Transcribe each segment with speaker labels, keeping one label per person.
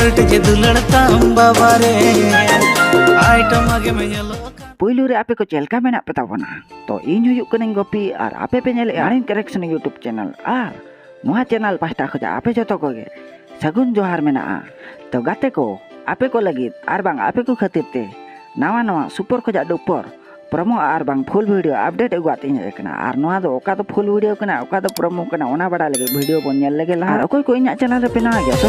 Speaker 1: voltage दुलड़ताम बाबा रे item आगे में येलो
Speaker 2: पुइलू रे आपे को चेलका मेना पतावना तो इन हुयुक कनिंग गोपी और आपे पे नेले आरिन करेक्शन यूट्यूब चैनल और नोहा चैनल पास्टा खजा आपे जतो कोगे सगुन जोहार मेना तो गाते को आपे को लगित आर बांग आपे को खातिर ते नवा नवा सुपर खजा डुपर प्रोमो आर बांग फुल वीडियो अपडेट अगुआत इन एकना आर नोहा दो ओका तो फुल वीडियो कना ओका तो प्रोमो कना ओना बड़ा लगे वीडियो बन नेल लगे ला ओकोय को इना चैनल रे पेना गया सो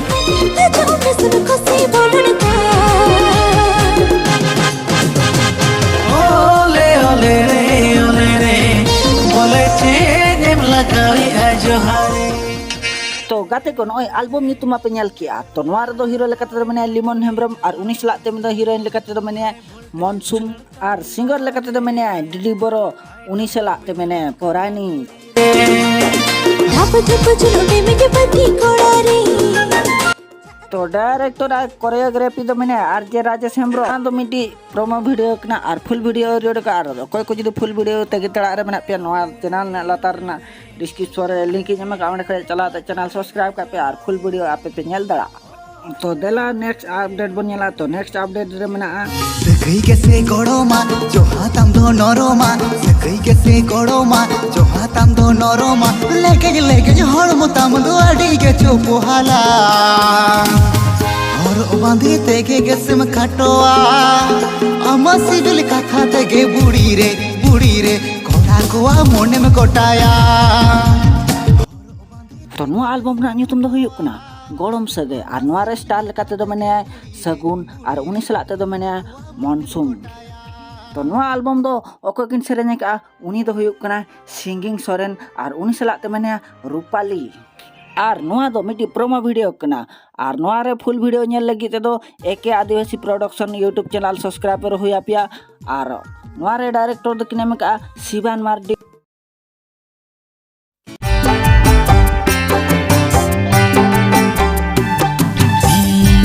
Speaker 1: ओले ओले रे बोले चेम लगाई जोहारे
Speaker 2: तो गाते को नय एल्बम नितुमा पे नेल किया तो नोआ रे दो हीरो लेकाते दो माने लिमन हेम्ब्रम और 19 लाते में दो हीरोइन लेकाते दो माने मनसुम और सिंगर लेकाते दो माने डिडी बरो 19 लाते माने पोरानी
Speaker 3: धप धप झुलुमे में के पति कोड़ा रे
Speaker 2: तो डायरेक्टर कोरियोग्राफी दो माने आरजे राजेश हेम्ब्रम दो मिटी प्रोमो वीडियो कना और फुल वीडियो रेड का और कोई को जदी फुल वीडियो तगे तड़ा रे मना पे नोआ चैनल लातार ना डिस्क्रिप्शन रे लिंक ᱧᱟᱢᱟ ᱚᱸᱰᱮ ᱠᱷᱚᱱ ᱪᱟᱞᱟᱣ ᱠᱟᱛᱮ ᱪᱮᱱᱮᱞ ᱥᱟᱵᱥᱠᱨᱟᱭᱤᱵ ᱠᱟᱯᱮ ᱟᱨ ᱯᱷᱩᱞ ᱵᱷᱤᱰᱤᱭᱳ ᱟᱯᱮ ᱯᱮ ᱧᱮᱞ ᱫᱟᱲᱮᱭᱟᱜᱼᱟ तो देला नेक्स्ट अपडेट बन नेला तो नेक्स्ट अपडेट रे मेना
Speaker 4: सखई कैसे गड़ोमा जो हाथम दो नरोमा सखई कैसे गड़ोमा जो हाथम दो नरोमा लेके हड़मो तम दो अडी के चोपोहाला और बांधी तेगे गेसम खटोआ अमा सिविल कथा तेगे बुड़ी रे कोड़ा कोआ मोने में कोटाया
Speaker 2: तो नो एल्बम ना ᱧᱩᱛᱩᱢ ᱫᱚ ᱦᱩᱭᱩᱜ ᱠᱟᱱᱟ गड़म सगे और नोआ रे स्टार लेकाते दो माने सगुन और 19 लाते दो माने मनसुम तो नोआ एल्बम दो ओको किन सेरेन का उनी दो हुयुक कना सिंगिंग सोरेन और 19 लाते माने रूपाली और नोआ दो मिटी प्रोमो वीडियो कना और नोआ रे फुल वीडियो नेल लगी ते दो एके आदिवासी प्रोडक्शन यूट्यूब चैनल सब्सक्राइबर हुया पिया और नोआ रे डायरेक्टर दो किने में का शिवान मार्डी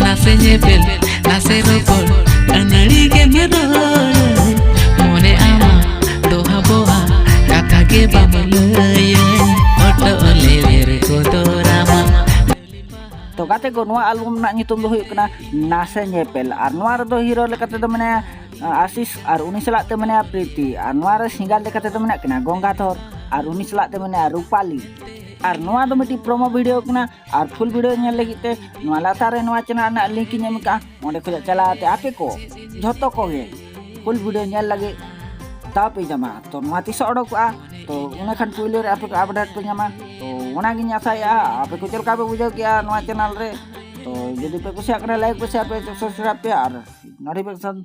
Speaker 5: नासे nyepel nase ropol anari ke merol mone ama doha boha kata ke bamalaya oto lewer ko dorama
Speaker 2: तो गाते को नोआ एल्बम ना ᱧᱩᱛᱩᱢ दो हुयुक कना नासे nyepel और नोआ रे दो हीरो लेकाते दो माने आशीष और 19 लाते माने प्रीति और नोआ रे सिंगर लेकाते दो माने कना गंगाधर और 19 लाते माने रूपाली और नोआ दो मिटी प्रोमो वीडियो कना और फुल वीडियो नेल लगिते नोआ लातार रे नोआ चैनल ना लिंक ᱧᱟᱢ का ओंडे खो चलाते आपे को झोतो को गे फुल वीडियो नेल लगे ता पे जमा तो नोआ तिस ओडोकआ तो उना खान पुइलो रे आपे को अपडेट पे ᱧᱟᱢᱟ तो ओना गिन आसाया आपे को चलका पे बुझाव किया नोआ चैनल रे तो यदि पे कुछ आकरा लाइक पे शेयर पे सब्सक्राइब पे और नोटिफिकेशन